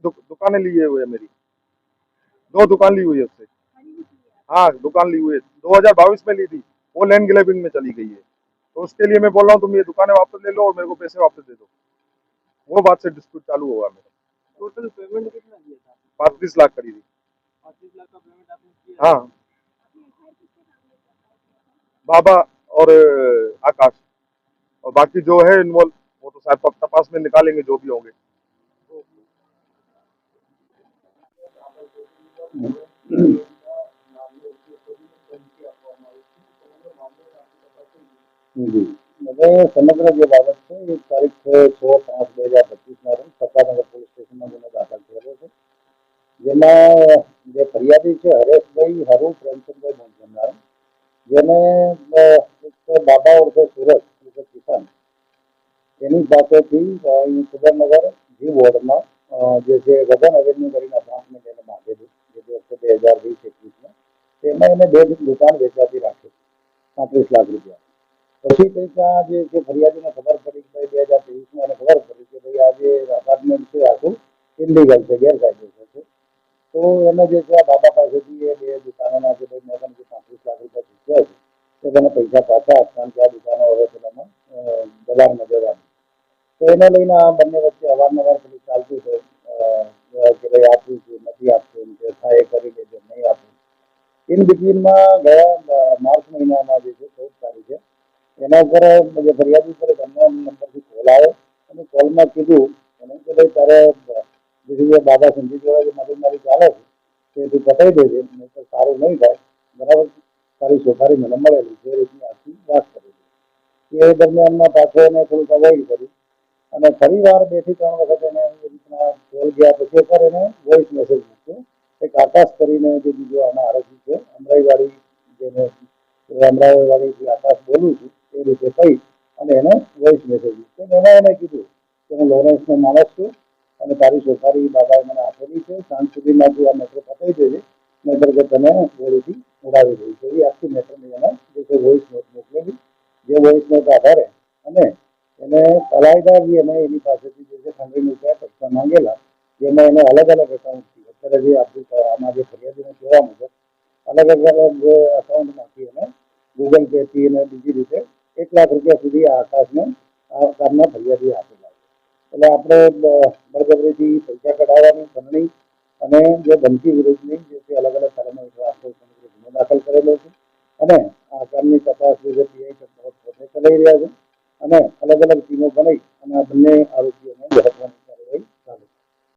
दुकानें लिए हुए है मेरी, 2 दुकान ली हुई है उससे। हाँ, दुकान ली हुई है, 2022 में ली थी, वो लैंड ग्रैबिंग में चली गई है। तो उसके लिए मैं बोल रहा हूँ तुम ये दुकानें वापस ले लो और मेरे को पैसे वापस दे दो। वो बात से डिस्प्यूट चालू हुआ मेरा। टोटल पेमेंट कितना दिया था? 35 लाख करीब। 35 लाख का पेमेंट आपने किया? हाँ, बाबा और आकाश, और बाकी जो है इन्वॉल्व वो तो शायद तपास में निकालेंगे जो भी होंगे। जी, મને સમગ્ર જે બાબત છે એ તારીખ 6/5/2025 ના રોજ સત્તાનગર પોલીસ સ્ટેશનમાં ગુનો દાખલ થયેલો છે, જેમાં જે ફરિયાદી છે હરેશભાઈ હરુ પ્રેમચંદભાઈ મોહનનાર, જેને એક બાબા ઉર્ફે સુરત ઉર્ફે કિસાન એની પાસેથી સુરેન્દ્રનગર જી વોર્ડમાં જે છે ગગન એવેન્યુ કરીને અપાર્ટમેન્ટ એને બાંધેલું, જે 2020-21માં તેમાં એને 2 દુકાન વેચાતી રાખી 35 લાખ રૂપિયા। પછી કંઈક આ જે ફરિયાદીને ખબર પડી કે ભાઈ 2023માં એને ખબર પડી કે ભાઈ આ જે અપાર્ટમેન્ટ છે આખું ઇનલીગલ છે, ગેરકાયદેસર છે। તો એને જે છે આ બાબા પાસેથી એ 2 દુકાનોના જે ભાઈ મેં તમને 35 લાખ રૂપિયા ચૂક્યા છે તો તેને પૈસા પાછા આપ, કારણ કે આ દુકાનો હવે પેલામાં દબાણમાં જવાની। તો એને લઈને આ બંને વચ્ચે અવારનવાર પેલું ચાલતું છે કે ભાઈ આપવું છું નથી આપતું, કે થાય એ કરી લેજો નહીં આપું। ઇન બિટવીનમાં ગયા માર્ચ મહિનામાં જે છે 14 તારીખે એના ઉપર જે ફરિયાદી ઉપર એક અન્ય નંબરથી કોલ આવ્યો અને કોલમાં કીધું એને કે ભાઈ તારે જે બાબા સંજીવ જોડે જે મગજમારી ચાલે છે તે તું પતાવી દેજે, નહીં તો સારું નહીં થાય, બરાબર, તારી સોપારી મને મળેલી છે, એ રીતની આખી વાત કરેલી। એ દરમિયાનમાં પાછો એને થોડુંક અવોઇડ કર્યું અને ફરી વાર 2 થી 3 વખત એને એ રીતના કોલ ગયા પછી એકવાર એને વોઇસ મેસેજ મૂક્યો। એક આકાશ કરીને જે બીજો આમાં આરોપી છે અમરાઈવાળી, જેને અમરાઈવાળીથી આકાશ બોલું છું એ રીતે કહી અને એને વોઇસ મેસેજ મૂક્યો। એમાં એને કીધું કે હું લોરેન્સનો માણસ છું અને તારી સોપારી બાબાએ મને આપેલી છે, સાંજ સુધીમાં તું આ મેટર પતાવી દેજે, નહીંતર કે તને ગોળીથી ઉડાવી દઈશ, એવી આખી મેટરની એને જે છે વોઇસ નોટ મોકલેલી। જે વોઇસ નોટ આધારે અને એને અલાયદાજી એને એની પાસેથી જે છે 15 રૂપિયા પૈસા માંગેલા, જેમાં એને અલગ અલગ એકાઉન્ટથી અત્યારે જે આપણી આમાં જે ફરિયાદીને કહેવા મુજબ અલગ અલગ એકાઉન્ટમાંથી એને ગૂગલ પેથી અને બીજી રીતે 1 લાખ રૂપિયા સુધી આ આકાશને આ કામના ફરિયાદીએ આપેલા છે। એટલે આપણે બળજબરીથી પૈસા કઢાવવાની ખંડણી અને જે ધમકી વિરુદ્ધની જે છે અલગ અલગ ધારામાં આપણે ગુનો દાખલ કરેલો છે અને આ કામની તપાસ જે છે પીઆઈ પોતે ચલાવી રહ્યા છે અને અલગ અલગ ટીમો બનાવી અને આ બંને આરોપી